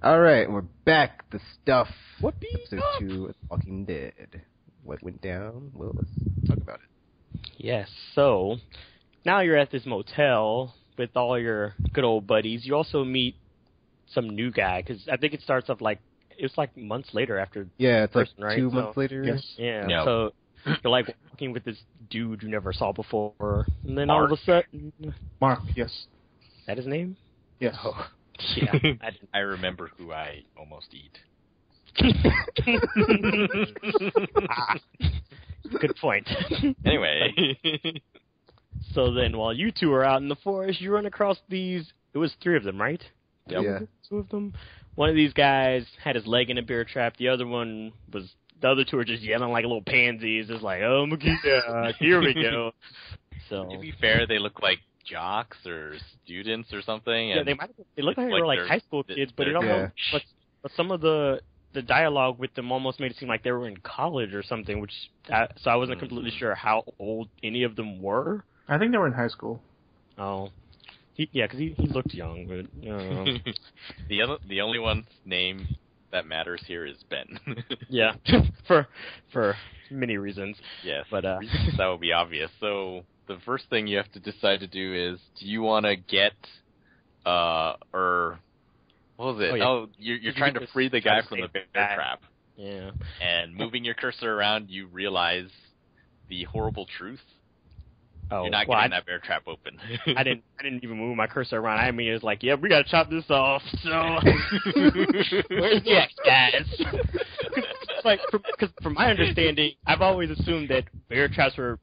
All right, we're back. The stuff. Whoopee Episode 2 of Walking Dead. What went down? Well, let's talk about it. Yes, so now you're at this motel with all your good old buddies. You also meet some new guy, because I think it starts off it's like months later after Yeah, it's person, like right? 2 months later. Yes. Yeah, Yep. so you're like walking with this dude you never saw before, and then all of a sudden... Mark, yes. Is that his name? Yes. Oh, yeah. I remember who I almost eat. Good point. Anyway. So then while you two are out in the forest, you run across these... It was 3 of them, right? Yep. Yeah. 2 of them. One of these guys had his leg in a bear trap. The other one was... The other 2 are just yelling like little pansies. It's like, oh my god, here we go. So To be fair, they look like jocks or students or something. yeah, And they look like they were like high school kids, but it almost but some of the dialogue with them almost made it seem like they were in college or something, which so I wasn't completely sure how old any of them were. I think they were in high school. Oh, because he looked young, but the only one's name that matters here is Ben. yeah, for many reasons. Yes, but reasons that would be obvious. So the first thing you have to decide to do is, do you want to get, or what was it? Oh, You're trying to free the guy from the bear trap. Yeah. And moving your cursor around, you realize the horrible truth. Oh, You're not getting that bear trap open. I didn't even move my cursor around. I mean, it's like, yeah, we gotta chop this off. So where's the X, guys? Because from my understanding, I've always assumed that bear traps were,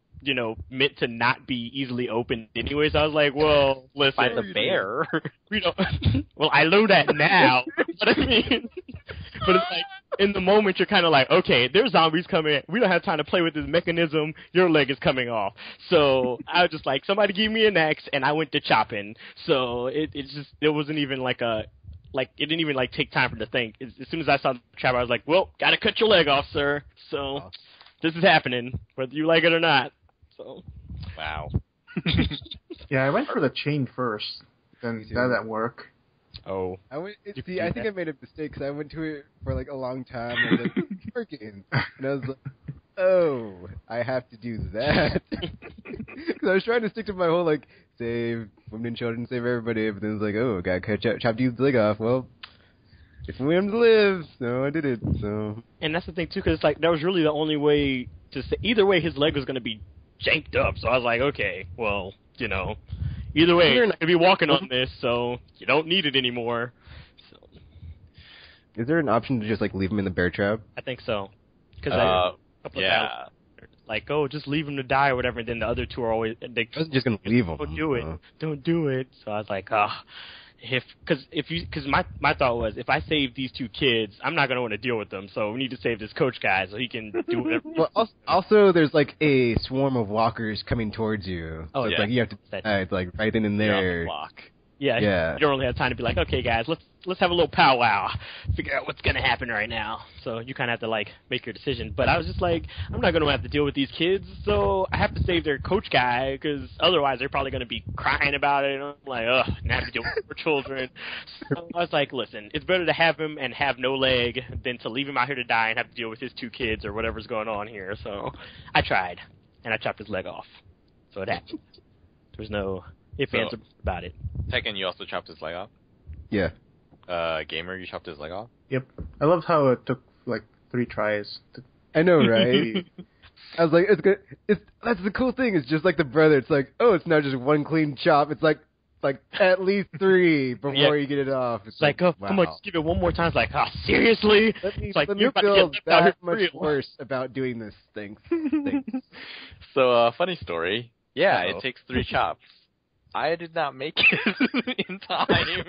meant to not be easily opened anyways. I was like, well, listen, By the bear. We don't. Well, I know that now. But I mean, but it's like in the moment you're kind of like, okay, there's zombies coming. We don't have time to play with this mechanism. Your leg is coming off. So I was just like, somebody give me an axe, and I went to chopping. So it wasn't even it didn't even take time for the think. As soon as I saw the trap, I was like, well, gotta cut your leg off, sir. So this is happening, whether you like it or not. So Wow. Yeah, I went for the chain first. Then that didn't work. Oh. I think I made a mistake because I went to it for a long time and then working. And I was like, oh, I have to do that. Because I was trying to stick to my whole, save women and children, save everybody. But then it's like, oh, gotta chop dude's leg off. Well, if we want him to live, so I did it. So. And that's the thing, too, because that was really the only way to say. Either way, his leg was going to be janked up. So I was like, okay, well, either way, you're not going to be walking on this, so you don't need it anymore. So. Is there an option to just, leave him in the bear trap? I think so. Because yeah. Just leave him to die or whatever, and then the other 2 are always... I was just going to leave him. Don't do it. Don't do it. So I was like, because my thought was, if I save these 2 kids, I'm not going to want to deal with them, so we need to save this coach guy so he can do whatever. Well, also, there's a swarm of walkers coming towards you. Oh, so yeah. It's you have to decide, right then and there. Yeah. You don't really have time to be like, okay, guys, let's have a little powwow, figure out what's gonna happen right now. So you kind of have to make your decision. But I was just like, I'm not gonna have to deal with these kids, so I have to save their coach guy because otherwise they're probably gonna be crying about it. And I'm like, ugh, and I have to deal with more children. So I was like, listen, it's better to have him and have no leg than to leave him out here to die and have to deal with his 2 kids or whatever's going on here. So I tried, and I chopped his leg off. So it happened. There's no ifs, ands, about it. Tekken, you also chopped his leg off? Yeah. Gamer, you chopped his leg off? Yep. I loved how it took 3 tries. I know, right? I was like, it's good. That's the cool thing. It's just like the brother. It's like, oh, it's not just one clean chop. It's like at least 3 before you get it off. It's like, oh, wow. Come on, just give it one more time. It's like, oh, seriously? Let me you're about feel to get that much worse about doing this thing. So, funny story. Yeah, It takes 3 chops. I did not make it in time.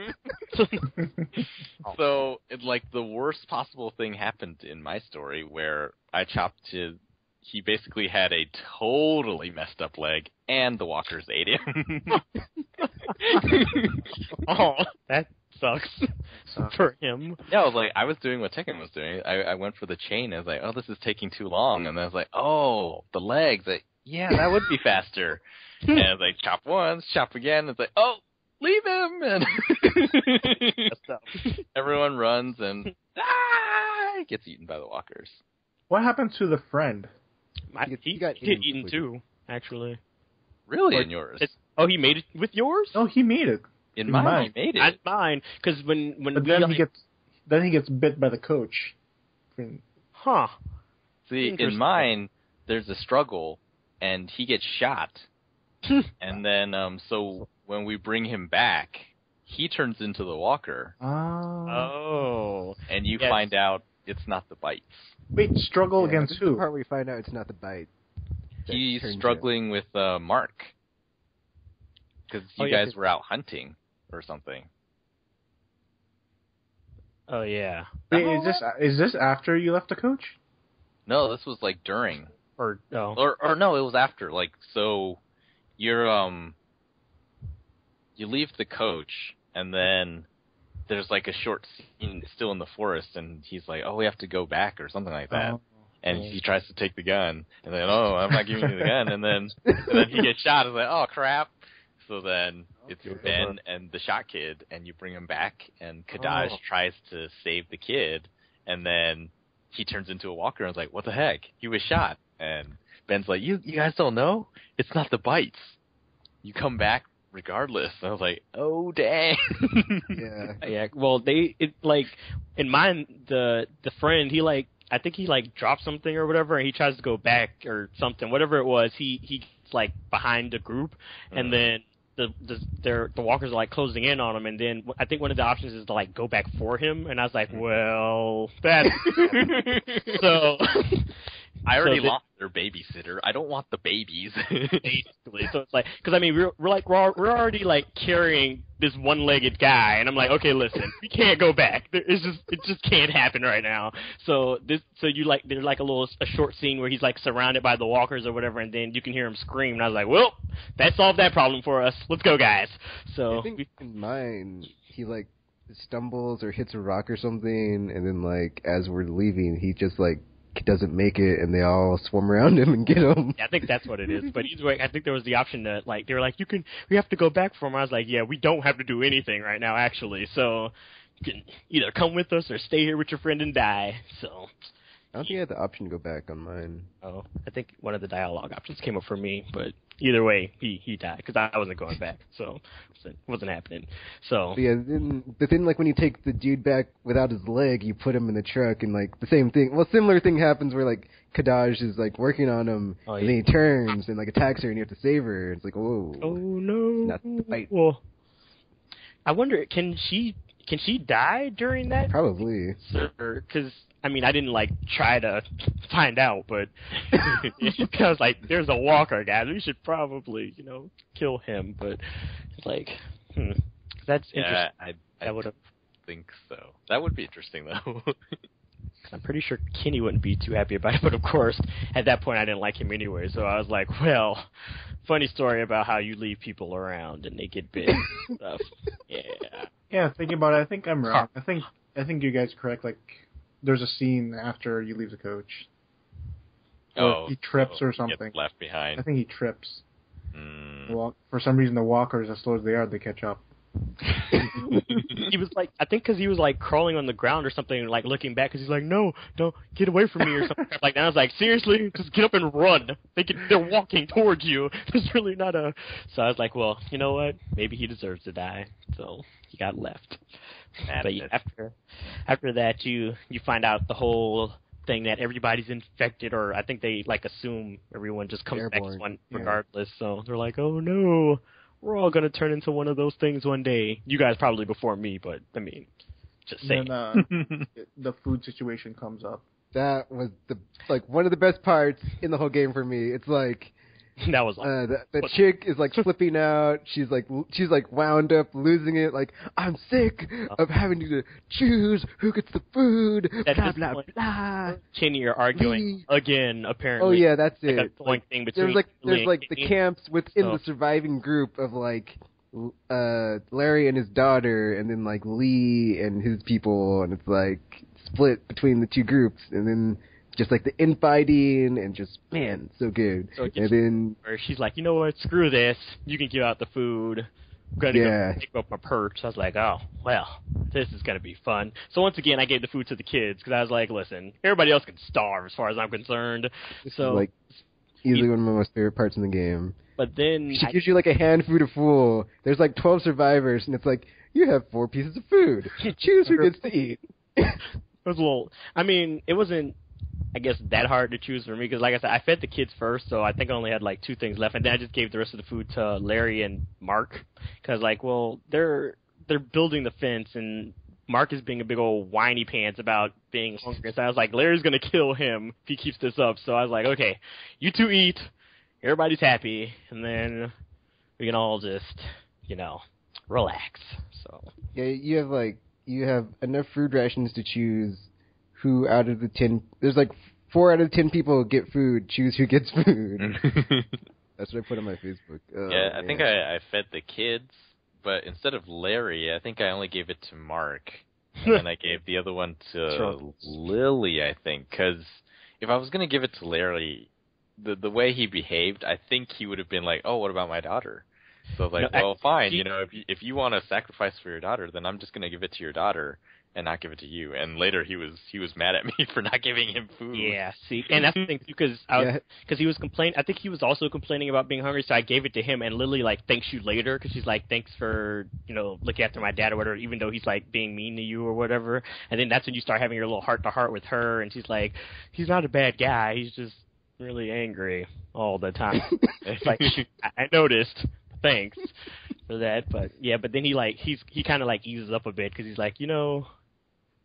So, the worst possible thing happened in my story where I chopped he basically had a totally messed up leg and the walkers ate him. Oh, that sucks for him. Yeah, I was doing what Tekken was doing. I went for the chain. I was like, oh, this is taking too long. And then I was like, oh, the legs. Yeah, that would be faster. And I was like, chop once, chop again. It's like, oh, leave him! And everyone runs and gets eaten by the walkers. What happened to the friend? He got eaten too, actually. Really? In yours? He made it with yours? Oh, he made it. In mine, he made it. Not mine, because when but then he gets bit by the coach. Huh. See, in mine, there's a struggle, and he gets shot. And then, so when we bring him back, he turns into the walker. Oh. And you find out it's not the bites. Wait, struggle against who? The part where we find out it's not the bite. He's struggling with Mark. Because you guys were out hunting or something. Oh, yeah. Wait, is this after you left the coach? No, this was like during. Or no, it was after. Like, so you're you leave the coach, and then there's like a short scene still in the forest, and he's like, "Oh, we have to go back" or something like that. And he tries to take the gun, and then, "Oh, I'm not giving you the gun," and then he gets shot. It's like, "Oh crap!" So then it's Ben and the shot kid, and you bring him back, and Kadaj tries to save the kid, and then he turns into a walker, and is like, "What the heck? He was shot." And Ben's like, "You guys don't know? It's not the bites. You come back regardless." And I was like, "Oh dang." Yeah. Well, in mine, the friend, I think he dropped something or whatever, and he tries to go back or something, whatever it was. He's like behind the group, and then the walkers are like closing in on him, and then I think one of the options is to like go back for him, and I was like, well, that's so. I already lost their babysitter. I don't want the babies. Basically, so it's like, because I mean, we're already like carrying this one-legged guy, and I'm like, okay, listen, we can't go back. It just can't happen right now. So there's like a short scene where he's like surrounded by the walkers or whatever, and then you can hear him scream, and I was like, well, that solved that problem for us. Let's go, guys. So I think in mine, he like stumbles or hits a rock or something, and then like as we're leaving, he just like doesn't make it, and they all swarm around him and get him. Yeah, I think that's what it is. But either way, I think there was the option to like they were like, we have to go back for him. I was like, yeah, we don't have to do anything right now, actually. So you can either come with us or stay here with your friend and die. So I don't think I had the option to go back on mine. Oh, I think one of the dialogue options came up for me, but either way, he died because I wasn't going back, so it wasn't happening. So but yeah, then like when you take the dude back without his leg, you put him in the truck, and like the same thing. Well, similar thing happens where like Kadaj is like working on him, and then he turns and like attacks her, and you have to save her. It's like, whoa, oh no, not the fight. Well, I wonder, can she die during that? Probably, because. I mean, I didn't, like, try to find out, but I was like, there's a walker, guys. We should probably, kill him. But it's like, that's interesting. Yeah, I would think so. That would be interesting, though. I'm pretty sure Kenny wouldn't be too happy about it, but of course, at that point, I didn't like him anyway. So I was like, well, funny story about how you leave people around and they get bit and stuff. Yeah. Yeah, thinking about it, I think I'm wrong. I think you guys are correct. Like, there's a scene after you leave the coach. He trips or something. Gets left behind. I think he trips. For some reason, the walkers, as slow as they are, they catch up. He was like, I think because he was like crawling on the ground or something, like looking back, because he's like, no, don't get away from me or something like that. I was like, seriously, just get up and run. They're walking towards you. There's really not a. So I was like, well, you know what? Maybe he deserves to die. So he got left. But after that, you find out the whole thing that everybody's infected, or I think they like assume everyone just comes back as one regardless. So they're like, oh no, we're all gonna turn into one of those things one day. You guys probably before me, but I mean, just saying. Then, the food situation comes up. That was one of the best parts in the whole game for me. It's like. That was the chick is like flipping out. She's like wound up, losing it. Like, I'm sick of having to choose who gets the food. Blah blah blah. Cheney are arguing again. Apparently. Oh yeah, that's like it. A like, thing between there's the camps within the surviving group of like Larry and his daughter, and then like Lee and his people, and it's like split between the two groups, and then. Just like the infighting and just, man, so good. So and then where she's like, you know what, screw this. You can give out the food. going to go pick up my perch. I was like, oh, well, this is going to be fun. So once again, I gave the food to the kids because I was like, listen, everybody else can starve as far as I'm concerned. This is like easily one of my most favorite parts in the game. But then she gives you like a hand food of full. There's like 12 survivors, and it's like, you have 4 pieces of food. Choose who gets to eat. It was a little, I mean, it wasn't, I guess, that hard to choose for me because, like I said, I fed the kids first, so I think I only had like 2 things left, and then I just gave the rest of the food to Larry and Mark because, like, well, they're building the fence, and Mark is being a big old whiny pants about being hungry. So I was like, Larry's gonna kill him if he keeps this up. So I was like, okay, you 2 eat, everybody's happy, and then we can all just, relax. So yeah, you have enough food rations to choose who out of the 10. There's like 4 out of 10 people get food. Choose who gets food. That's what I put on my Facebook. I think I fed the kids, but instead of Larry, I think I only gave it to Mark, and then I gave the other one to Lily. I think because if I was gonna give it to Larry, the way he behaved, I think he would have been like, "Oh, what about my daughter?" So like, fine, if you want to sacrifice for your daughter, then I'm just gonna give it to your daughter and not give it to you. And later he was mad at me for not giving him food. Yeah, see, and that's the thing because he was complaining. I think he was also complaining about being hungry, so I gave it to him. And Lily like thanks you later because she's like, thanks for looking after my dad or whatever, even though he's like being mean to you or whatever. And then that's when you start having your little heart to heart with her, and she's like, he's not a bad guy, he's just really angry all the time. It's like I noticed. Thanks for that, but then he kind of like eases up a bit because he's like,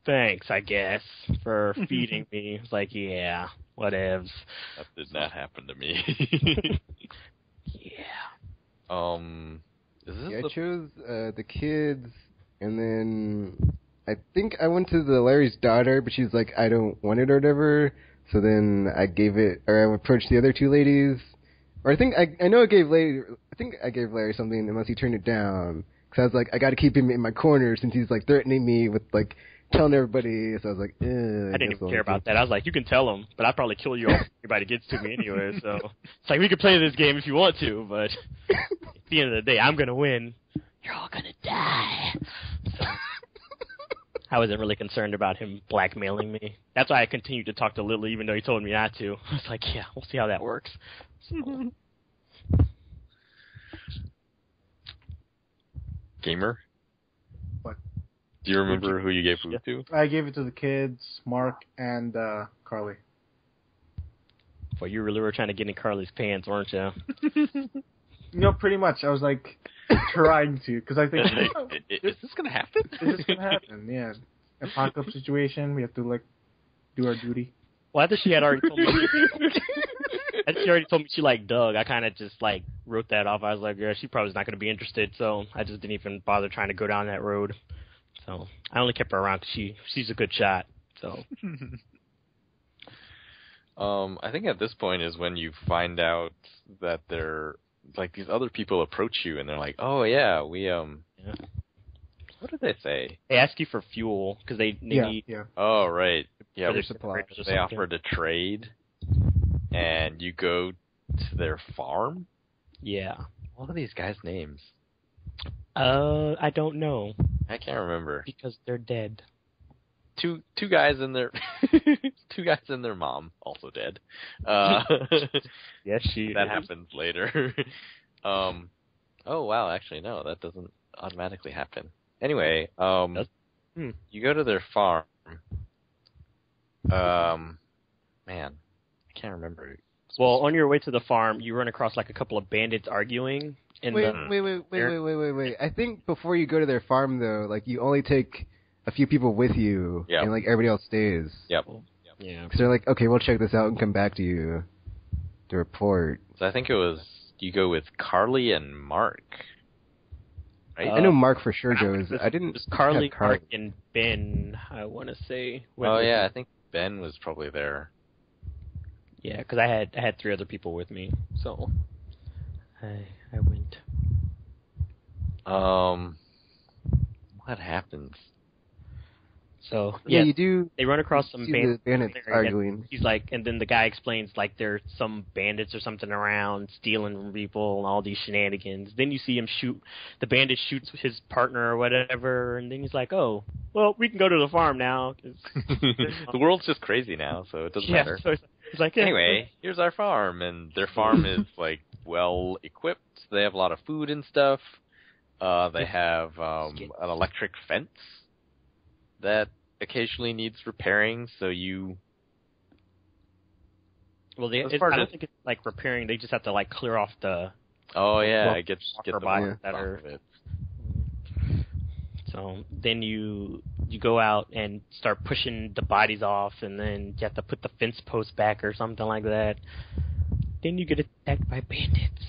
thanks, I guess, for feeding me. It's like, yeah, whatevs. That did not happen to me. Yeah. I chose the kids, and then I think I went to the Larry's daughter, but she's like, I don't want it or whatever. So then I approached the other 2 ladies. Or I think I know I gave Larry something unless he turned it down. Because I was like, I got to keep him in my corner since he's like threatening me with like telling everybody. So I was like, I didn't even care about that. I was like, you can tell him, but I'd probably kill you if anybody gets to me anyway. So it's like we can play this game if you want to, but at the end of the day, I'm gonna win. You're all gonna die. So I wasn't really concerned about him blackmailing me. That's why I continued to talk to Lily even though he told me not to. I was like, yeah, we'll see how that works. So. Gamer? What? Do you remember who you gave food to? I gave it to the kids, Mark and Carly. Well, you really were trying to get in Carly's pants, weren't you? Pretty much. I was like trying to because I think is this gonna happen? Is this gonna happen? Yeah. Apocalypse situation. We have to like do our duty. Well, after she had already told me, she liked Doug, I kind of just like wrote that off. I was like, yeah, she probably's not going to be interested, so I just didn't even bother trying to go down that road. So I only kept her around because she's a good shot. So. I think at this point is when you find out that they're like these other people approach you and they're like, oh yeah, we What did they say? They ask you for fuel because they need. Yeah. Oh right. Yeah. They offered a trade, and you go to their farm. Yeah. What are these guys' names? I don't know. I can't remember because they're dead. Two guys and their mom also dead. Yes, that happens later. Oh wow, actually no, that doesn't automatically happen. Anyway, you go to their farm. Man, I can't remember. Well, on your way to the farm, you run across like a couple of bandits arguing. Wait. I think before you go to their farm though, like you only take a few people with you, and like everybody else stays. Yep. Yeah. Because they're like, okay, we'll check this out and come back to you to report. So I think it was you go with Carly and Mark. Right? I know Mark for sure goes. I didn't. It was Carly, Mark, and Ben. I want to say. I think Ben was probably there. Yeah, because I had 3 other people with me, so I went. What happens? So you do. They run across some bandits arguing. He's like, and then the guy explains like there's some bandits or something around stealing from people and all these shenanigans. Then you see him shoot. The bandit shoots his partner or whatever, and then he's like, "Oh, well, we can go to the farm now." The world's just crazy now, so it doesn't matter. So he's like, anyway, here's our farm, and their farm is like well equipped. They have a lot of food and stuff. They have an electric fence that occasionally needs repairing, so you... Well, I don't think it's like repairing. They just have to like clear off the... Oh, yeah, get the bodies that are... So then you go out and start pushing the bodies off, and then you have to put the fence post back or something like that. Then you get attacked by bandits.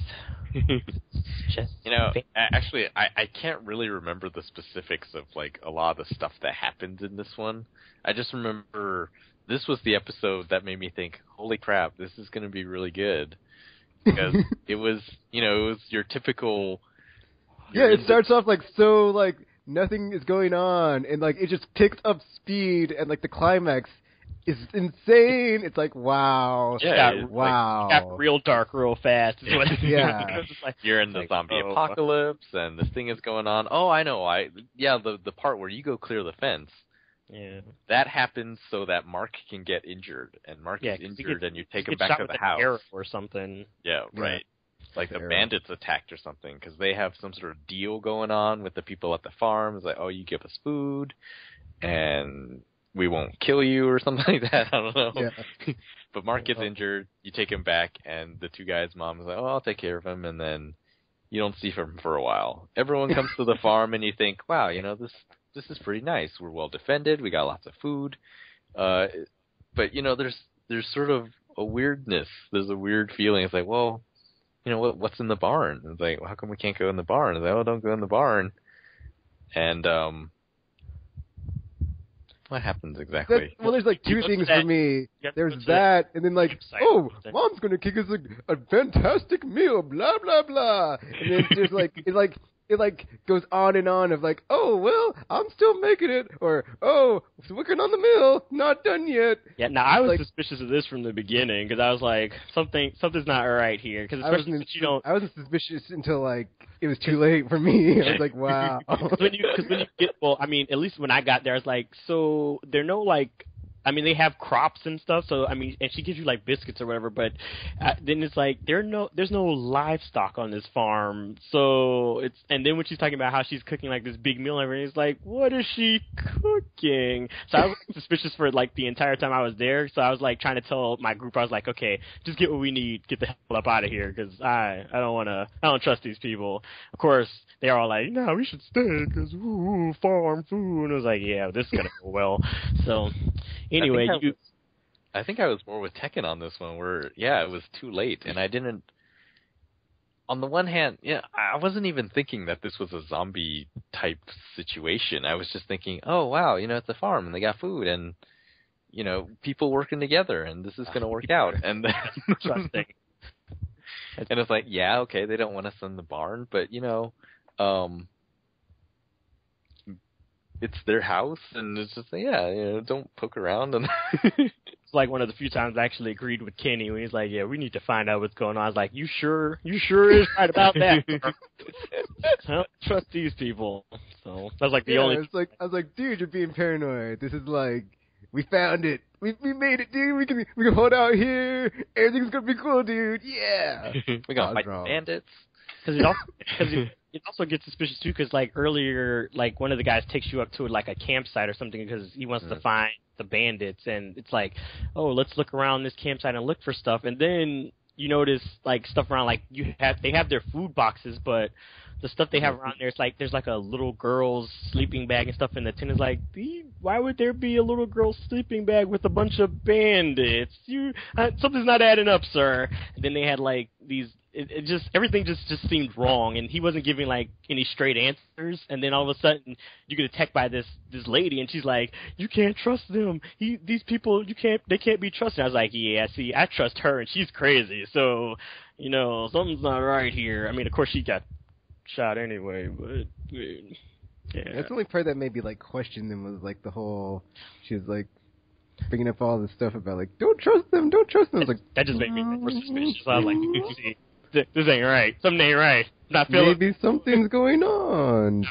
Actually, I can't really remember the specifics of like a lot of the stuff that happened in this one. I just remember this was the episode that made me think, holy crap, this is going to be really good. Because it was your typical... Yeah, it starts off like so like nothing is going on, and like it just picks up speed, and like the climax is insane. It's like, wow. Yeah, wow. Like, it got real dark real fast. Yeah. You're in the zombie apocalypse, and this thing is going on. Oh, I know. The part where you go clear the fence. Yeah. That happens so that Mark can get injured, and Mark is injured, and you take him back to the house. Arrow or something. Yeah, right. Like the bandits attacked or something, because they have some sort of deal going on with the people at the farm. It's like, oh, you give us food, and we won't kill you or something like that. I don't know. Yeah. But Mark gets injured. You take him back, and the two guys' mom is like, oh, I'll take care of him. And then you don't see him for a while. Everyone comes to the farm, and you think, wow, this is pretty nice. We're well defended. We got lots of food. But, there's sort of a weirdness. There's a weird feeling. It's like, well, what's in the barn? It's like, well, how come we can't go in the barn? It's like, oh, don't go in the barn. And, what happens exactly? There's like two things for me. There's that, and then like, oh, Mom's gonna cook us a fantastic meal, blah blah blah. And then there's like, it goes on and on of like, oh well, I'm still making it, or oh, working on the meal, not done yet. Yeah, now I was suspicious of this from the beginning because I was like, something's not right here. Because I wasn't suspicious until like it was too late for me. I was like, wow. Because when you get, well, I mean, at least when I got there, I was like, so there are no like. I mean, they have crops and stuff, so, I mean, and she gives you, like, biscuits or whatever, but then it's like, there's no livestock on this farm, so and then when she's talking about how she's cooking, like, this big meal and everything, it's like, what is she cooking? So I was suspicious for, like, the entire time I was there, so I was, like, trying to tell my group, I was like, okay, just get what we need, get the hell up out of here, because I don't trust these people. Of course, they're all like, no, we should stay, because, farm food, and I was like, yeah, this is going to go well, so... Anyway, I think I was more with Tekken on this one, where it was too late, and I didn't. On the one hand, I wasn't even thinking that this was a zombie type situation. I was just thinking, oh wow, it's a farm and they got food and people working together, and this is going to work out. And then, and it's like, yeah, okay, they don't want us in the barn, but it's their house, and it's just don't poke around. And it's like one of the few times I actually agreed with Kenny when he's like, "Yeah, we need to find out what's going on." I was like, "You sure is right about that." I don't trust these people. So that's like the only. I was like, dude, you're being paranoid. This is like, we found it. We made it, dude. We can hold out here. Everything's gonna be cool, dude. Yeah. We gotta fight bandits. Because it also gets suspicious too, because like earlier, like one of the guys takes you up to like a campsite or something because he wants to find the bandits, and it's like, oh, let's look around this campsite and look for stuff, and then you notice like stuff around, like they have their food boxes, but the stuff they have around there, it's like there's like a little girl's sleeping bag and stuff in the tent. Is like, why would there be a little girl's sleeping bag with a bunch of bandits? Something's not adding up, sir. And then they had like these. It just everything just seemed wrong, and he wasn't giving like any straight answers. And then all of a sudden, you get attacked by this lady, and she's like, "You can't trust them. These people, they can't be trusted." I was like, "Yeah, see, I trust her, and she's crazy. So, something's not right here." I mean, of course, she got shot anyway, but Yeah. That's the only part that made me like question them was like the whole. She was like bringing up all this stuff about like don't trust them. I was like that just made me more suspicious. I was like, see, this ain't right. Something ain't right. Not feeling. Maybe something's going on. ...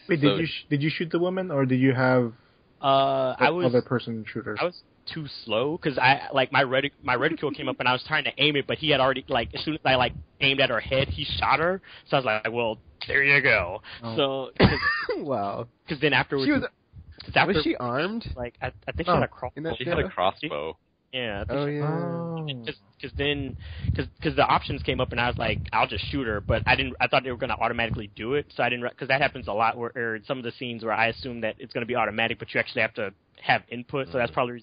Wait, did you shoot the woman or did you have other person shooter? I was too slow because I like my reticule came up and I was trying to aim it, but he had already like as soon as I like aimed at her head, he shot her. So I was like, well, there you go. Oh. So wow. Because then afterwards, was she armed? Like I think she had a crossbow. She had a crossbow. Yeah. Because the options came up and I was like, I'll just shoot her, but I thought they were going to automatically do it, so I didn't, because that happens a lot where some of the scenes where I assume that it's going to be automatic, but you actually have to have input, so that's part of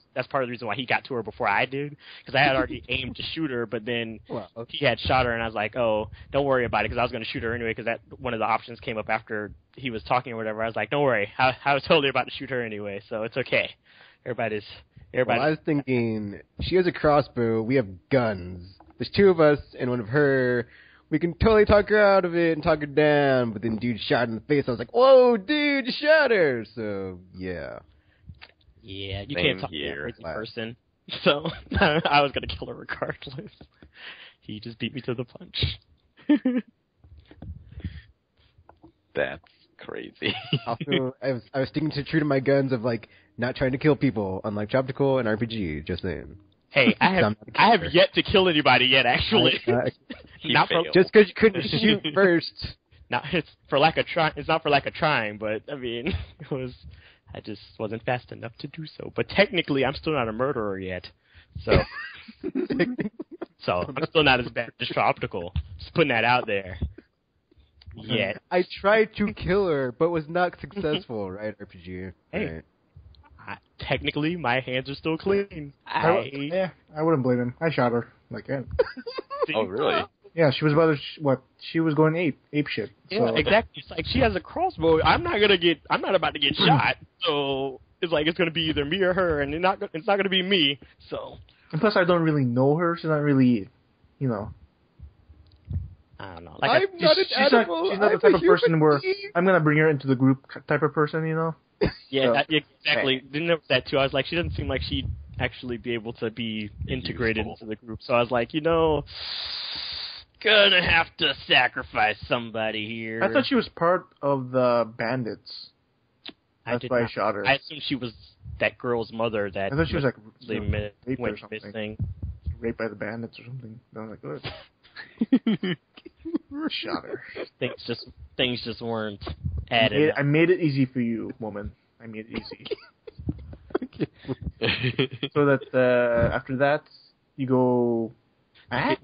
the reason why he got to her before I did, because I had already aimed to shoot her, but then he had shot her, and I was like, oh, don't worry about it, because I was going to shoot her anyway, because that one of the options came up after he was talking or whatever. I was like, don't worry, I was totally about to shoot her anyway, so it's okay. Everybody's. Well, I was thinking, she has a crossbow, we have guns. There's two of us and one of her. We can totally talk her out of it and talk her down, but then dude shot in the face. I was like, whoa, dude, you shot her! So, yeah. Yeah, you can't talk to a crazy person. So, I was going to kill her regardless. He just beat me to the punch. That's crazy. Also, I was sticking true to my guns of, like, not trying to kill people, unlike Tropical and RPG, just saying. Hey, I have yet to kill anybody yet, actually. Just because you couldn't shoot first. It's not for lack of trying, but, I mean, I just wasn't fast enough to do so. But technically, I'm still not a murderer yet. So I'm still not as bad as Tropical. Just putting that out there. Yet. I tried to kill her, but was not successful, right, RPG? Hey. Right. Technically, my hands are still clean. I wouldn't blame him. I shot her. Like, yeah. Oh, really? Yeah, she was about to, she was going ape shit. So. Yeah, exactly. It's like, she has a crossbow. I'm not about to get shot. So, it's like, it's going to be either me or her, and it's not going to be me, so. And plus, I don't really know her. She's not really, I don't know. Like she's not the type of person where I'm going to bring her into the group type of person, Yeah, exactly. Didn't notice that too. I was like, she doesn't seem like she'd actually be able to be integrated into the group. So I was like, gonna have to sacrifice somebody here. I thought she was part of the bandits. That's why I shot her. I assumed she was that girl's mother that I thought she was like raped or something. Missing. Raped by the bandits or something. I was like, good. Shot her. Things just weren't added. I made it easy for you, woman. I made it easy. So that after that, you go back?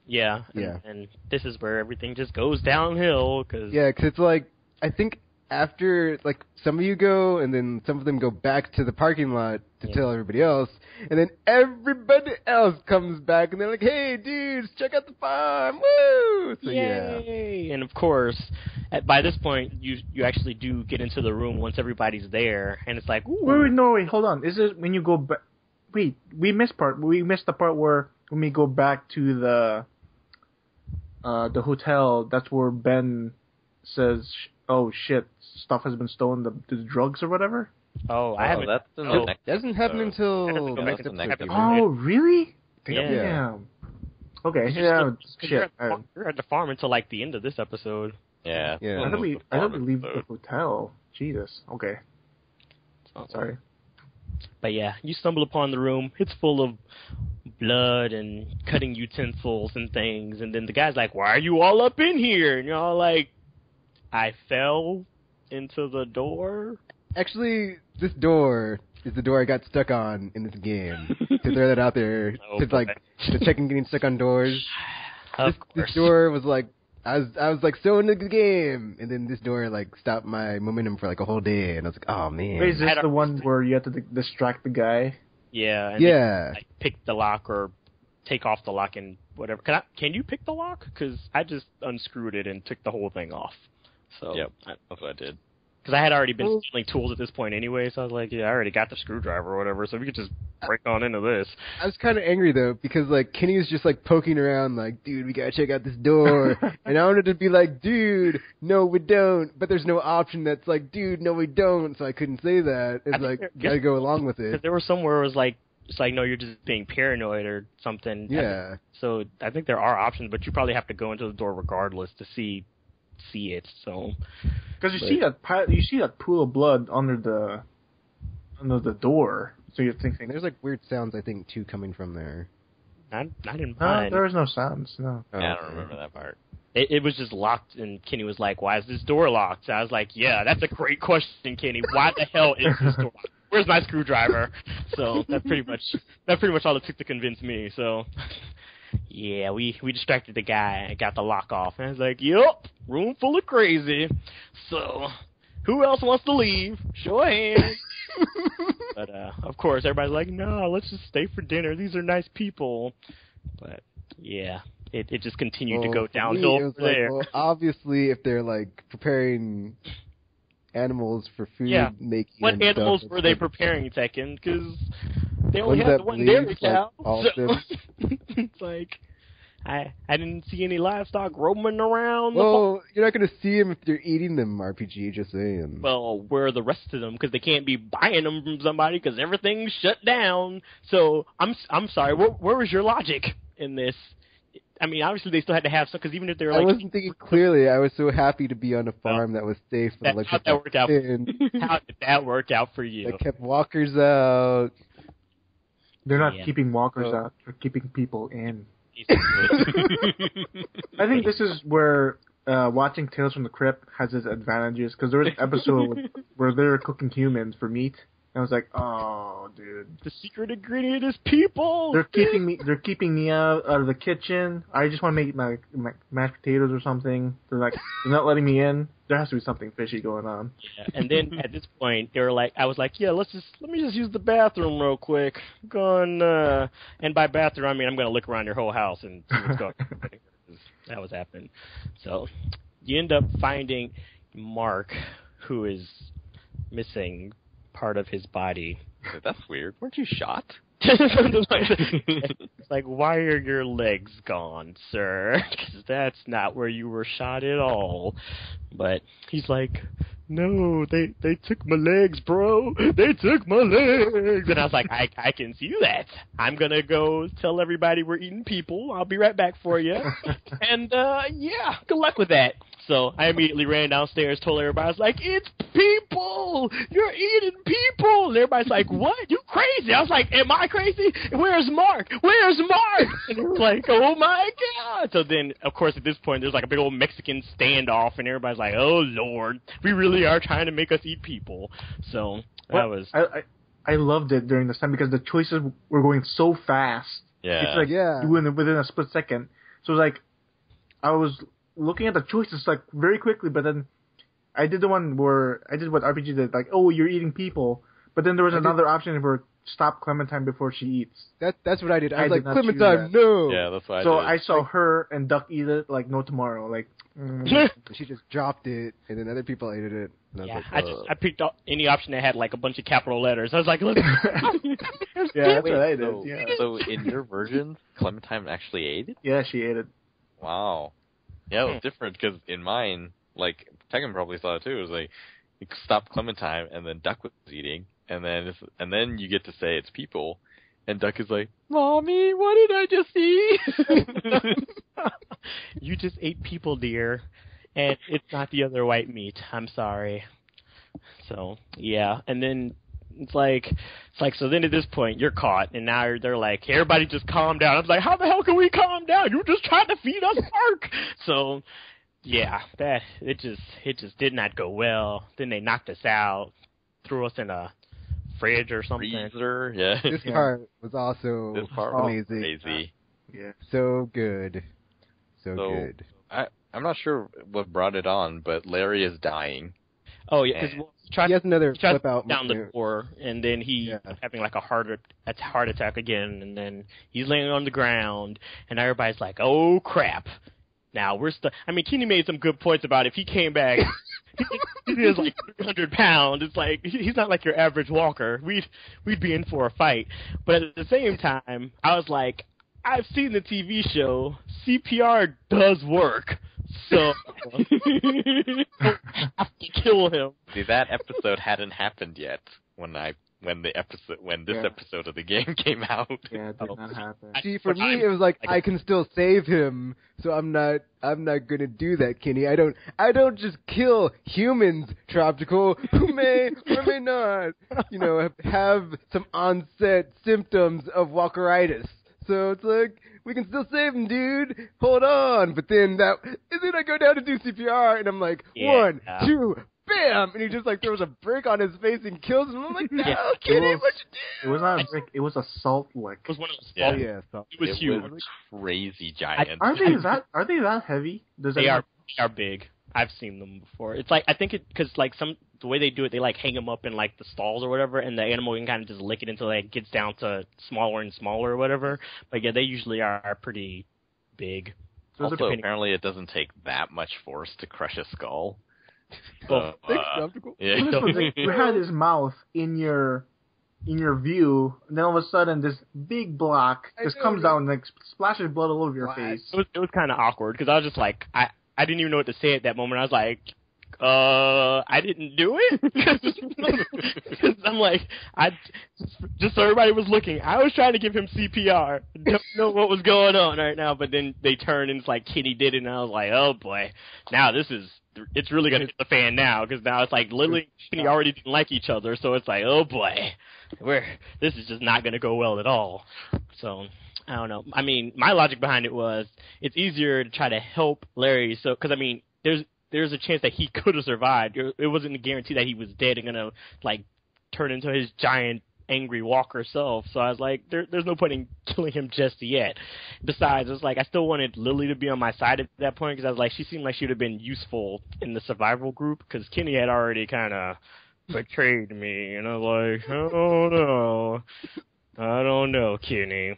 Yeah. And this is where everything just goes downhill. Yeah, because it's like, I think after, like, some of you go, and then some of them go back to the parking lot to tell everybody else, and then everybody else comes back, and they're like, hey, dudes, check out the farm, woo! So, yay! Yeah. And, of course, by this point, you actually do get into the room once everybody's there, and it's like, ooh. Wait, hold on. Is it when you go back? Wait, we missed the part where when we go back to the hotel, that's where Ben says, oh, shit, stuff has been stolen, the drugs or whatever? Oh, I haven't. That doesn't happen until... Oh, really? Yeah. Okay, shit. You're at the farm until, like, the end of this episode. Yeah. I thought we leave the hotel. Jesus. Okay. Sorry. But yeah, you stumble upon the room. It's full of blood and cutting utensils and things. And then the guy's like, why are you all up in here? And you're all like, I fell into the door. Actually, this door is the door I got stuck on in this game. To throw that out there. It's like, the checking getting stuck on doors. This door was like, I was like so into the game, and then this door like stopped my momentum for like a whole day, and I was like, oh man. Wait, is this the one where you have to distract the guy? Yeah. And then, like, pick the lock or take off the lock and whatever. Can you pick the lock? Because I just unscrewed it and took the whole thing off. So yep, that's what I did. Because I had already been stealing tools at this point anyway, so I was like, yeah, I already got the screwdriver or whatever, so we could just break on into this. I was kind of angry, though, because, like, Kenny was just, like, poking around, like, dude, we gotta check out this door. And I wanted to be like, dude, no, we don't. But there's no option that's like, dude, no, we don't. So I couldn't say that. It's like, gotta go along with it. Because there was somewhere it was like, it's like, no, you're just being paranoid or something. Yeah. So I think there are options, but you probably have to go into the door regardless to see it. So because you see that pool of blood under the door, so you're thinking there's like weird sounds. I think too coming from there. Not in mine. There was no sounds. No. Yeah, I don't remember that part. It was just locked, and Kenny was like, "Why is this door locked?" So I was like, "Yeah, that's a great question, Kenny. Why the hell is this door locked? Where's my screwdriver?" So that's pretty much all it took to convince me. So yeah, we distracted the guy and got the lock off, and I was like, "Yup, room full of crazy. So who else wants to leave? Show of hands." But of course, everybody's like, "No, let's just stay for dinner. These are nice people." But yeah. It just continued to go downhill over there. Well, obviously, if they're like preparing animals for food making, what animals were they preparing, Tekken? Because they only had the one dairy cow. Like, so it's like I didn't see any livestock roaming around. Well, you're not going to see them if you're eating them, RPG. Just saying. Well, where are the rest of them? Because they can't be buying them from somebody because everything's shut down. So I'm sorry. Where was your logic in this? I mean, obviously they still had to have some, because even if they were like... I wasn't thinking clearly. I was so happy to be on a farm that was safe. How'd that work out? How did that work out for you? They kept walkers out. They're not keeping walkers out. They're keeping people in. I think this is where watching Tales from the Crypt has its advantages, because there was an episode where they were cooking humans for meat. I was like, oh, dude. The secret ingredient is people. They're keeping me out of the kitchen. I just want to make my mashed potatoes or something. They're not letting me in. There has to be something fishy going on. Yeah, and then at this point, they were like, I was like, yeah, let me just use the bathroom real quick. And by bathroom, I mean I'm gonna look around your whole house and see what's going on. That was happening. So you end up finding Mark, who is missing part of his body. That's weird. Weren't you shot? It's like, why are your legs gone, sir? Because that's not where you were shot at all. But he's like, no, they took my legs, bro. They took my legs. And I was like, I can see that. I'm going to go tell everybody we're eating people. I'll be right back for you. And, yeah, good luck with that. So I immediately ran downstairs, told everybody, I was like, it's people! You're eating people! And everybody's like, what? You crazy? I was like, am I crazy? Where's Mark? Where's Mark? And they were like, oh my God! So then, of course, at this point, there's like a big old Mexican standoff, and everybody's like, oh Lord, we really are trying to make us eat people. So that was... I loved it during this time because the choices were going so fast. Yeah. It's like within a split second. So it was like, I was looking at the choices like very quickly, but then I did the one where I did what RPG did, like, oh, you're eating people, but then there was another option for stop Clementine before she eats. That's what I did. I was like, Clementine, no. Yeah, that's what I did. So I saw her and Duck eat it like no tomorrow. Like she just dropped it, and then other people ate it. And yeah, I I picked up any option that had like a bunch of capital letters. I was like, look. Yeah, that's what I did. Yeah. So in your version, Clementine actually ate it? Yeah, she ate it. Wow. Yeah, it was different because in mine, like Tekken probably saw it too. It was like you stop Clementine and then Duck was eating, and then you get to say it's people, and Duck is like, "Mommy, what did I just eat?" You just ate people, dear, and it's not the other white meat. I'm sorry. So yeah, and then it's like so. Then at this point, you're caught, and now they're like, hey, everybody just calm down. I was like, how the hell can we calm down? You just tried to feed us Mark. So yeah, it just did not go well. Then they knocked us out, threw us in a fridge or something. Freezer, yeah. This part was also amazing. Crazy. Yeah, so good, so good. I'm not sure what brought it on, but Larry is dying. Oh yeah, because he has another flip out down the door, and then he having like a heart attack again, and then he's laying on the ground, and everybody's like, "Oh crap!" now. I mean, Kenny made some good points about if he came back, he is like 300 pounds. It's like, he's not like your average walker. We'd be in for a fight. But at the same time, I was like, I've seen the TV show. CPR does work. So, you don't have to kill him. See, that episode hadn't happened yet when this episode of the game came out. Yeah, it did not happen. See, for me, it was like, I can still save him, so I'm not gonna do that, Kenny. I don't just kill humans, Tropical, who may or may not, have some onset symptoms of walkeritis. So it's like, we can still save him, dude. Hold on. But then I go down to do CPR, and I'm like, 1, 2, bam! And he just like throws a brick on his face and kills him. I'm like, no, Kenny, what you do? It was not a brick. It was a salt lick. It was one of those salt. It was huge. It was crazy giant. Are they that heavy? They are big. I've seen them before. It's like, I think because like the way they do it, they like hang them up in like the stalls or whatever, and the animal can kind of just lick it until it gets down to smaller and smaller or whatever. But yeah, they usually are pretty big. Also, apparently it doesn't take that much force to crush a skull. Thanks, Tropical. Yeah. You had his mouth in your view, and then all of a sudden this big block just comes down and like splashes blood all over your face. It was kind of awkward because I was just like, I didn't even know what to say at that moment. I was like, I didn't do it? Because I'm like, just so everybody was looking, I was trying to give him CPR. Don't know what was going on right now, but then they turned and it's like Kitty did it, and I was like, oh boy, now it's really going to hit the fan now, because now it's like Lily and Kitty already didn't like each other, so it's like, oh boy, this is just not going to go well at all. So, I don't know. I mean, my logic behind it was, it's easier to try to help Larry, so, because I mean, there's a chance that he could have survived. It wasn't a guarantee that he was dead and going to, like, turn into his giant angry walker self. So I was like, there's no point in killing him just yet. Besides, it's like, I still wanted Lily to be on my side at that point, because I was like, she seemed like she would have been useful in the survival group, because Kenny had already kind of betrayed me, and I was like, I don't know, Kenny.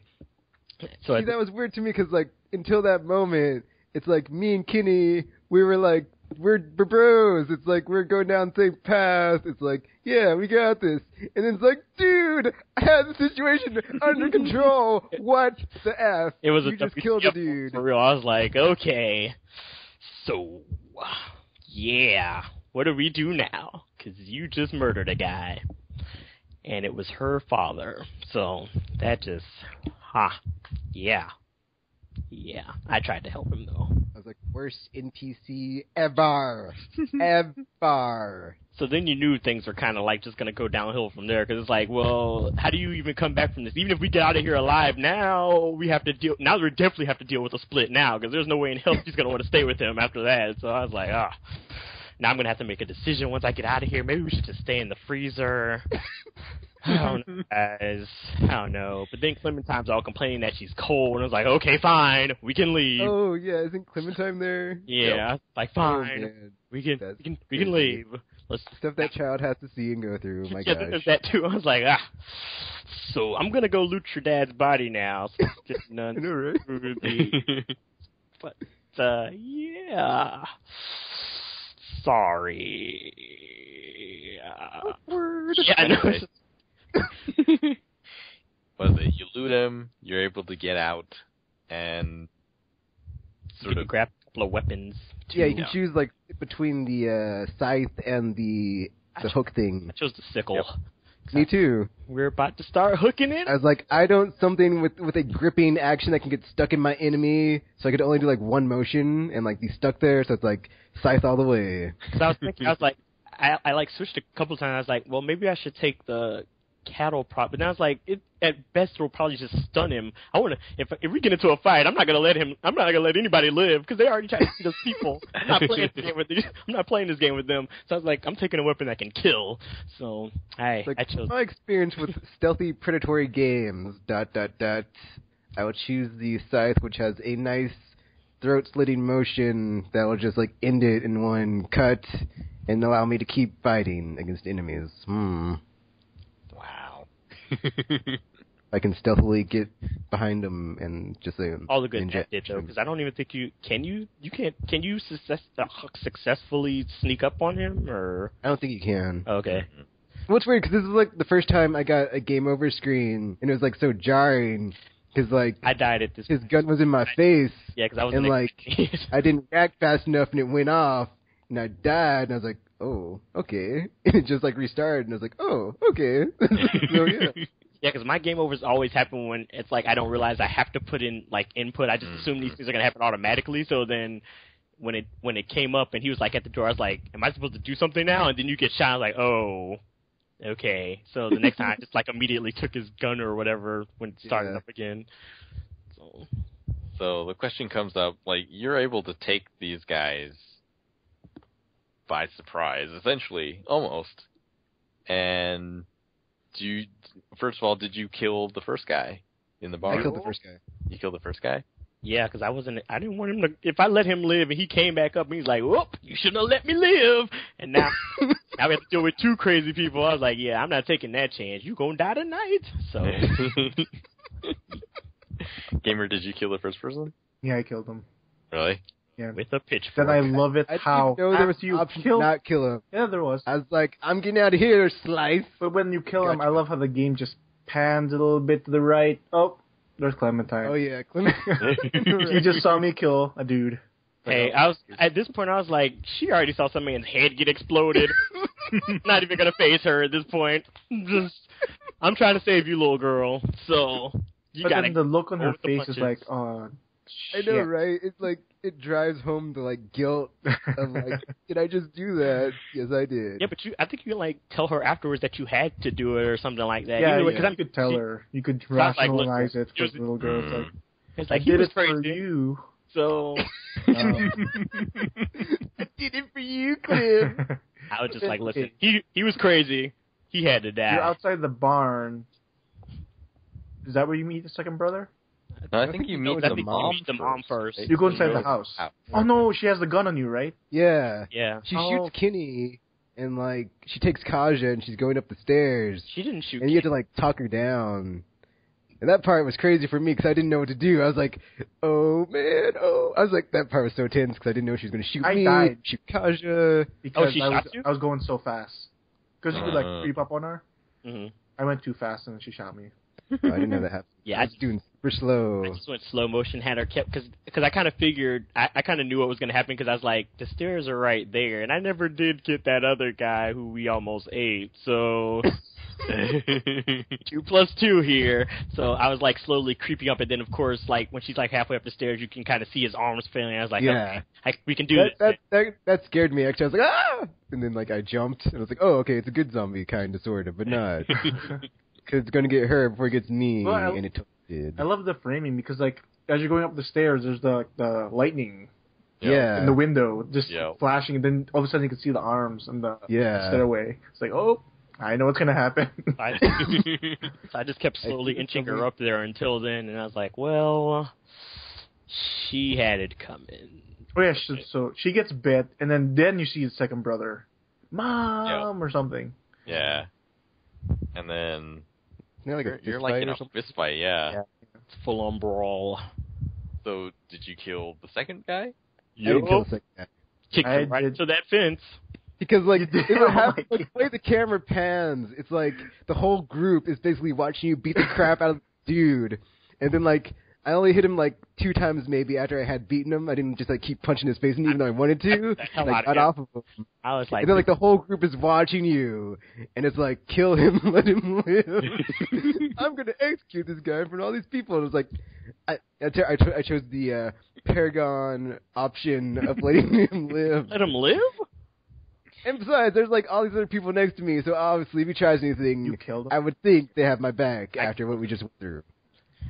So see, that was weird to me, because like, until that moment, it's like, me and Kenny, we were like, we're bros. It's like, we're going down the same path. It's like, yeah, we got this. And then it's like, dude, I had the situation under control. What the F? It was you just killed the dude. For real. I was like, okay, so, yeah, what do we do now? Because you just murdered a guy. And it was her father. So, that just, yeah. Yeah, I tried to help him, though. I was like, worst NPC ever. Ever. So then you knew things were kind of like just going to go downhill from there, because it's like, well, how do you even come back from this? Even if we get out of here alive, now we definitely have to deal with a split now, because there's no way in hell he's going to want to stay with him after that. So I was like, now I'm going to have to make a decision once I get out of here. Maybe we should just stay in the freezer. I don't know, guys. I don't know. But then Clementine's all complaining that she's cold, and I was like, okay, fine, we can leave. Oh, yeah, isn't Clementine there? Yeah, like, fine, we can leave. Stuff that child has to see and go through, my gosh. There's that too. I was like, so I'm going to go loot your dad's body now. So just none. I know, right? But, yeah. Sorry. Yeah, I know. Was it? You loot him, you're able to get out, and sort of grab a couple of weapons. Yeah, you can choose like between the scythe and the hook thing. I chose the sickle. Yep. Me too. We're about to start hooking it. I was like, something with a gripping action that can get stuck in my enemy, so I could only do like one motion and like be stuck there. So it's like scythe all the way. So I was thinking, I was like, I like switched a couple times. I was like, well, maybe I should take the cattle prop, but now it's like, at best it'll probably just stun him. I want to, if we get into a fight, I'm not gonna let anybody live, because they already tried to eat us people. I'm not playing this game with them. So I was like, I'm taking a weapon that can kill. So I chose my experience with stealthy predatory games. ... I will choose the scythe, which has a nice throat-slitting motion that will just like end it in one cut and allow me to keep fighting against enemies. Wow. I can stealthily get behind him and just all the good that did though, because I don't even think you can you successfully sneak up on him, or I don't think you can. Okay. What's weird, because this is like the first time I got a game over screen, and it was like so jarring, because like I died at this. His gun was in my face. Yeah, because I was and like I didn't react fast enough, and it went off, and I died, and I was like, oh, okay. And it just like restarted, and I was like, oh, okay. So yeah. Yeah, because my game overs always happen when it's like I don't realize I have to put in like input. I just assume these things are gonna happen automatically. So then when it came up and he was like at the door, I was like, am I supposed to do something now? And then you get shot. I was like, oh, okay. So the next time I just like immediately took his gun or whatever when it started up again. So the question comes up, like, you're able to take these guys by surprise, essentially, almost. And first of all, did you kill the first guy in the bar? I killed the first guy. You killed the first guy? Yeah, because I didn't want him to. If I let him live and he came back up and he's like, "Whoop, you shouldn't have let me live," and now we have to deal with two crazy people. I was like, "Yeah, I'm not taking that chance. You gonna die tonight." So, Gamer, did you kill the first person? Yeah, I killed him. Really? Yeah. With a pitchfork. Then I love it I how didn't know there was an you option kill to not kill him. Yeah, there was. I was like, I'm getting out of here, slice. But when you kill him, I love how the game just pans a little bit to the right. Oh, there's Clementine. Oh yeah, Clementine. You just saw me kill a dude. Hey, at this point I was like, she already saw some man's head get exploded. Not even gonna face her at this point. I'm trying to save you, little girl. So but then the look on her face is like, oh, shit. I know, right? It's like it drives home the like guilt of like, did I just do that? Yes, I did. Yeah, but I think you like tell her afterwards that you had to do it or something like that. Yeah, anyway, you could tell her. You could rationalize it for the little girl. It's like I he did was it for crazy. you. So I did it for you, Cliff. I was just like, listen, he was crazy. He had to die. You're outside the barn. Is that where you meet the second brother? No, I think you meet the mom first. You go inside the house. Oh no, she has the gun on you, right? Yeah. Yeah. She shoots Kenny, and like she takes Kaja, and she's going up the stairs. She didn't shoot. And you have to like talk her down. And that part was crazy for me because I didn't know what to do. I was like, oh man, oh. I was like, that part was so tense because I didn't know she was going to shoot me. I died. Shoot Kaja. Because she shot you? I was going so fast. Because you could like creep up on her. Mm-hmm. I went too fast and then she shot me. Oh, I didn't know that happened. Yeah, I was doing super slow. I just went slow motion, had her kept, because I kind of figured, I kind of knew what was going to happen because I was like, the stairs are right there, and I never did get that other guy who we almost ate, so 2 plus 2 here. So I was like slowly creeping up, and then of course, like when she's like halfway up the stairs, you can kind of see his arms failing. I was like, yeah, okay, we can do this. That scared me actually. I was like, ah, and then like I jumped, and I was like, oh, okay, it's a good zombie kind of sort of, but not. Because it's going to get her before it gets me, and it did. I love the framing because, like, as you're going up the stairs, there's the lightning in the window just flashing, and then all of a sudden you can see the arms and the stairway. It's like, oh, I know what's going to happen. So I just kept slowly inching her up there until then, and I was like, well, she had it coming. Oh, yeah, so she gets bit, and then you see the second brother. Mom! Or something. Yeah. And then... Like you're like in a fist fight, yeah. It's full on brawl. So, did you kill the second guy? I didn't kill the second guy. Kicked him right into that fence. Because, like, like, the way the camera pans, it's like the whole group is basically watching you beat the crap out of the dude. And then, like, I only hit him, like, 2 times maybe after I had beaten him. I didn't just, like, keep punching his face, and even though I wanted to, I got off of him. I was like... And then, like, the whole group is watching you, and it's like, kill him, let him live. I'm gonna execute this guy in front of all these people. And it was like, I chose the Paragon option of letting him live. Let him live? And besides, there's like all these other people next to me, so obviously if he tries anything, I would think they have my back after what we just went through.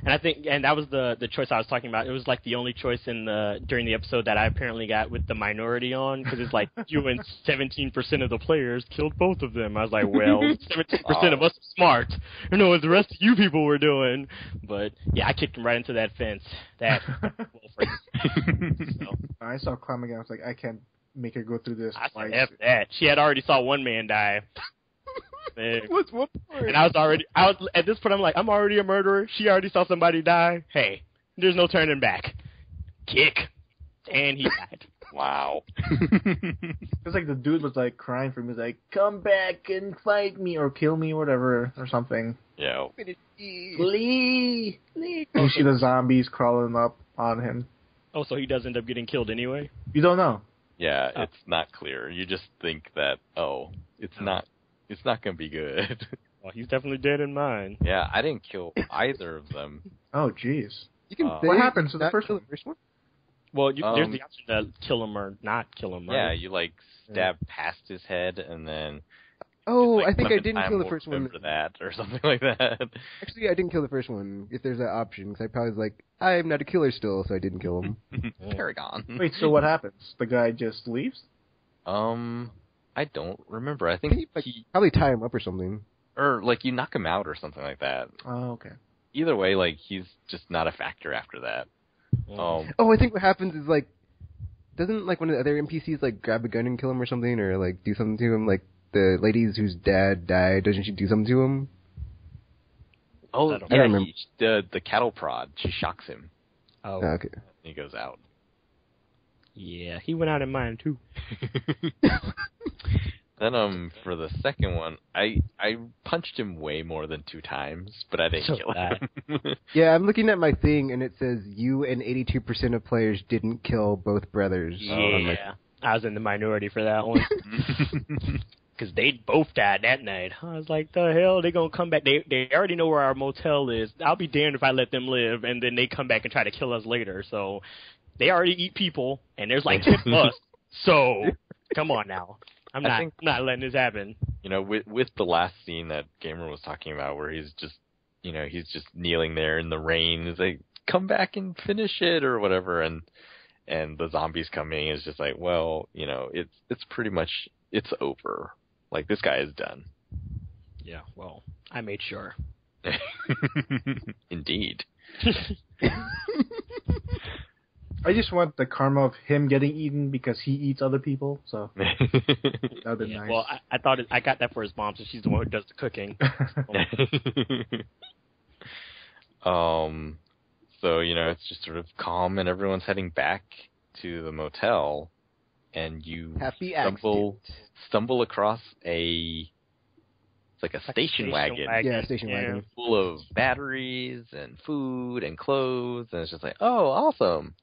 And I think, and that was the choice I was talking about. It was like the only choice during the episode that I apparently got with the minority on, because it's like you and 17% of the players killed both of them. I was like, well, 17% of us are smart. I know what the rest of you people were doing. But yeah, I kicked him right into that fence. That. So. I saw Clem again. I was like, I can't make her go through this. I said, F that. She had already saw one man die. Man. What's one part? And I was at this point. I'm like, I'm already a murderer. She already saw somebody die. Hey, there's no turning back. Kick, and he died. Wow. It's like the dude was like crying for me. He's like, "Come back and fight me or kill me, or whatever, or something." Yeah. Lee. You see the zombies crawling up on him. Oh, so he does end up getting killed anyway? You don't know. Yeah, it's not clear. You just think that it's not gonna be good. Well, he's definitely dead in mine. Yeah, I didn't kill either of them. Oh, jeez. You can say what happens to the not first kill one? the first one? Well, there's the option to kill him or not kill him. Right? Yeah, you like stab past his head and then. Oh, like, I think I didn't Clementine kill the will first one. remember that or something like that. Actually, I didn't kill the first one. If there's that option, because I probably was like, I'm not a killer still, so I didn't kill him. Paragon. Wait, so what happens? The guy just leaves? I don't remember. I think he probably tie him up or something. or like you knock him out or something like that. Oh, okay. Either way, like he's just not a factor after that. Oh, I think what happens is like, doesn't like one of the other NPCs like grab a gun and kill him or something, or like do something to him? Like the ladies whose dad died, doesn't she do something to him? Oh, I don't yeah, remember. the cattle prod. She shocks him. Oh, okay. And he goes out. Yeah, he went out in mine too. Then for the second one, I punched him way more than 2 times, but I didn't kill him. Yeah, I'm looking at my thing and it says you and 82% of players didn't kill both brothers. Yeah, I was in the minority for that one. Because they both died that night. I was like, the hell, they gonna come back. They already know where our motel is. I'll be damned if I let them live, and then they come back and try to kill us later. So they already eat people, and there's like 10 of us. So come on now. I'm not letting this happen. You know, with the last scene that Gamer was talking about, where he's just kneeling there in the rain. He's like, come back and finish it or whatever, and the zombies coming is just like, well, it's pretty much it's over. Like, this guy is done. Yeah, well, I made sure. Indeed. I just want the karma of him getting eaten because he eats other people, so that would be nice. Well, I thought I got that for his mom, so she's the one who does the cooking. So, it's just sort of calm and everyone's heading back to the motel, and you stumble across it's like a station wagon. Yeah, station wagon. Full of batteries and food and clothes, and it's just like, oh, awesome.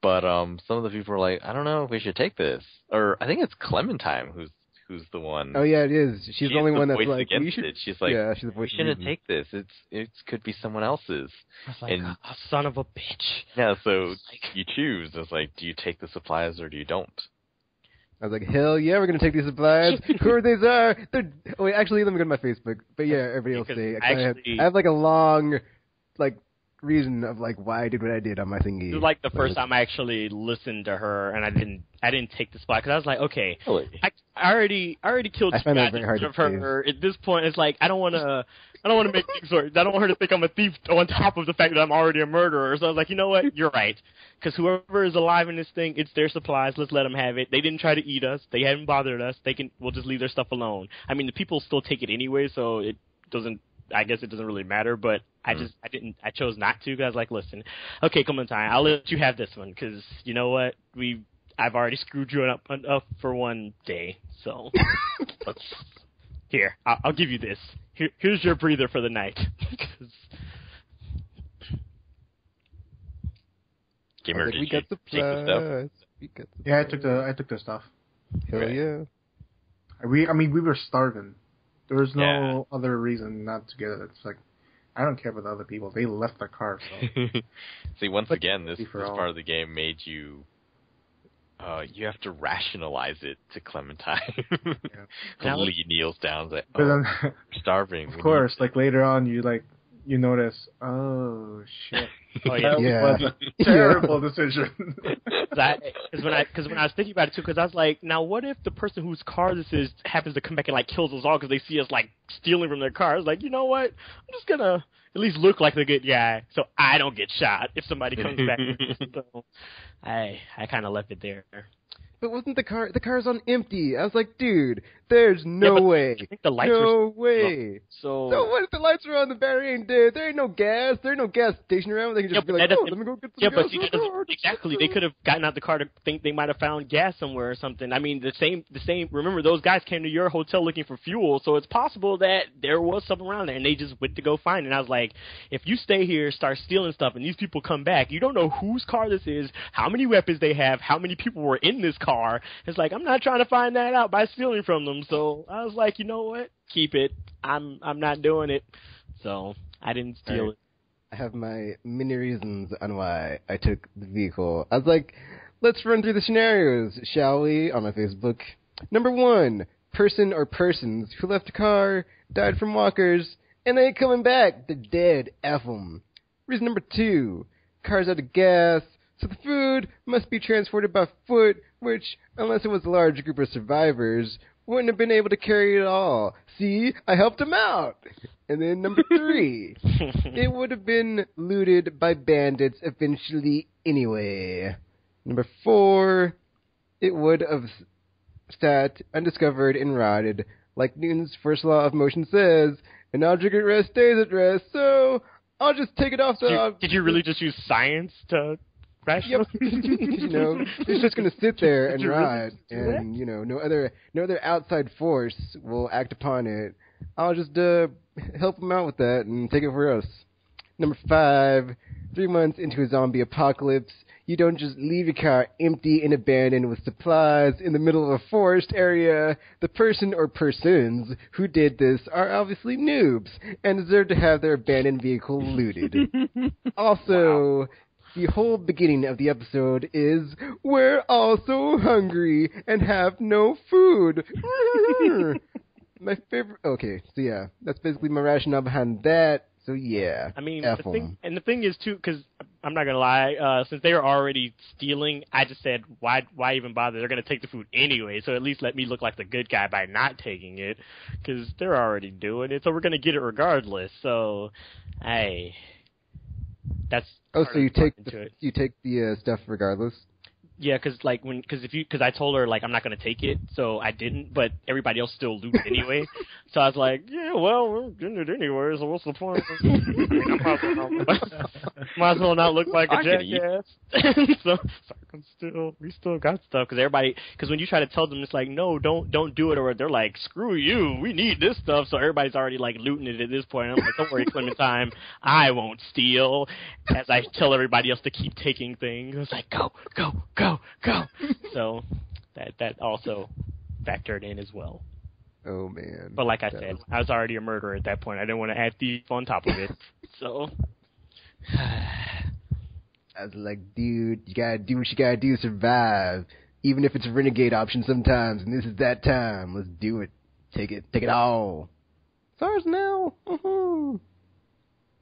But some of the people are like, I don't know if we should take this. Or I think it's Clementine who's the one. Oh yeah, it is. She's the only one that's like, we should. It. She's like, yeah, she's the voice. We shouldn't take this. It could be someone else's. I was like, oh, son of a bitch. Yeah, so you choose. It's like, do you take the supplies or do you don't? I was like, hell yeah, we're gonna take these supplies. Whoever these are, wait, actually, let me go to my Facebook. But yeah, everybody else say. I have like a long, like, reason of like why I did what I did on my thingy. It was like the first time I actually listened to her, and I didn't take the spot because I was like, okay, really? I already killed two guys in front of her. At this point, it's like I don't want to make things worse. I don't want her to think I'm a thief on top of the fact that I'm already a murderer. So I was like, you know what? You're right. Because whoever is alive in this thing, it's their supplies. Let's let them have it. They didn't try to eat us. They haven't bothered us. We'll just leave their stuff alone. I mean, the people still take it anyway, so it doesn't. I guess it doesn't really matter, but I chose not to because I was like, listen, okay, Clementine, I'll let you have this one because you know what? I've already screwed you up for one day, so here, I'll give you this. Here's your breather for the night. Gamer, did you take the stuff? Yeah, I took the stuff. Hell yeah. We were starving. There was no other reason not to get it. It's like, I don't care about the other people. They left their car, so. See, once again, this part of the game made you... you have to rationalize it to Clementine. Yeah. Lee kneels down and like, I'm starving. Of course, like later on, you notice, oh, shit. Oh, yeah. That was a terrible decision. Because when I was thinking about it, too, because I was like, now what if the person whose car this is happens to come back and, like, kills us all because they see us, like, stealing from their car? I was like, you know what? I'm just going to at least look like the good guy so I don't get shot if somebody comes back. So I kind of left it there. but wasn't the car's on empty? I was like, dude, there's no way. I think the lights no way. So what if the lights are on, the battery ain't dead? There ain't no gas. There ain't no gas station around. They can just be like, let me go get some gas. But see, exactly. They could have gotten out the car to think they might have found gas somewhere or something. I mean, the same. Remember, those guys came to your hotel looking for fuel, so it's possible that there was something around there, and they just went to go find it. And I was like, if you stay here, start stealing stuff, and these people come back, you don't know whose car this is, how many weapons they have, how many people were in this car. It's like, I'm not trying to find that out by stealing from them. So I was like, you know what? Keep it. I'm not doing it. So I didn't steal it. I have my many reasons on why I took the vehicle. I was like, let's run through the scenarios, shall we, on my Facebook. Number 1, person or persons who left a car, died from walkers, and they ain't coming back. They're dead. F them. Reason number 2, car's out of gas, so the food must be transported by foot, which, unless it was a large group of survivors, wouldn't have been able to carry it all. See, I helped him out. And then number 3, it would have been looted by bandits eventually anyway. Number 4, it would have sat undiscovered and rotted, like Newton's first law of motion says, an object at rest stays at rest, so I'll just take it off the... Did you really just use science to... Yep. It's just going to sit there and rot, and no other outside force will act upon it. I'll just help him out with that and take it for us. Number 5, 3 months into a zombie apocalypse, you don't just leave your car empty and abandoned with supplies in the middle of a forest area. The person or persons who did this are obviously noobs and deserve to have their abandoned vehicle looted. Also... Wow. The whole beginning of the episode is, we're all so hungry and have no food. My favorite... Okay, so yeah, that's basically my rationale behind that. So yeah, I mean, the thing is, too, because I'm not going to lie, since they were already stealing, I just said, why even bother? They're going to take the food anyway, so at least let me look like the good guy by not taking it, because they're already doing it, so we're going to get it regardless. So, hey... That's so you take the stuff regardless? Yeah, because I told her like I'm not gonna take it, so I didn't. But everybody else still looted anyway. So I was like, yeah, well, we're getting it anyway. So what's the point? Might as well not look like a jackass. So we still got stuff because when you try to tell them, it's like, no, don't do it, or they're like, screw you, we need this stuff. So everybody's already like looting it at this point. I'm like, don't worry, Clementine, I won't steal. As I tell everybody else to keep taking things, it's like, go. So that also factored in as well. Oh man! But like I said, I was already a murderer at that point. I didn't want to add thief on top of it. So I was like, dude, you gotta do what you gotta do to survive, even if it's a renegade option sometimes. And this is that time. Let's do it. Take it all. It's ours now. Mm-hmm.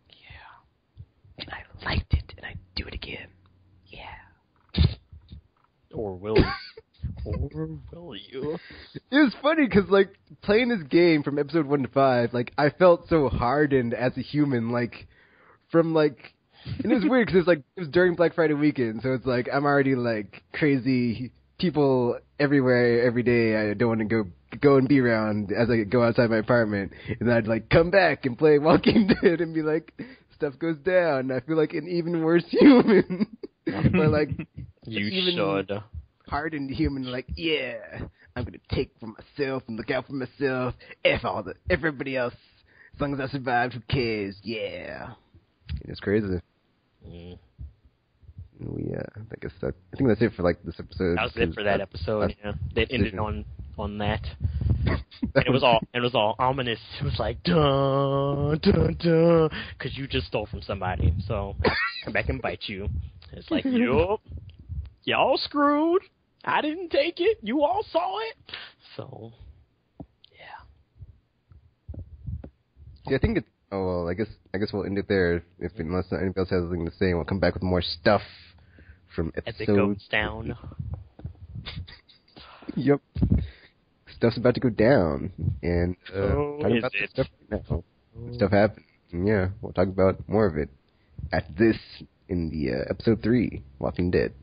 Yeah, and I liked it, and I'd do it again. Yeah. Or will you? Or will you? It was funny because, like, playing this game from episode 1 to 5, like, I felt so hardened as a human, like, from, like, and it was weird because it was during Black Friday weekend, so it's like, I'm already, like, crazy people everywhere, every day. I don't want to go and be around as I go outside my apartment, and then I'd, like, come back and play Walking Dead and be like, stuff goes down. I feel like an even worse human. But, like, you should. Hardened human, like, yeah, I'm gonna take for myself and look out for myself. Everybody else. As long as I survived, who cares? Yeah. It's crazy. Mm. I think that's it for, like, this episode. That was it for that episode, yeah. They ended on that. And it was all ominous. It was like, dun, dun, dun, because you just stole from somebody. So, I come back and bite you. It's like, yup, y'all screwed. I didn't take it. You all saw it. So, yeah. See, I think it's... Oh, well, I guess we'll end it there. Unless anybody else has anything to say, we'll come back with more stuff from episodes. As it goes down. Yep. Stuff's about to go down. And talking about this stuff right now. Stuff happened. Yeah, we'll talk about more of it after this in the episode 3, Walking Dead.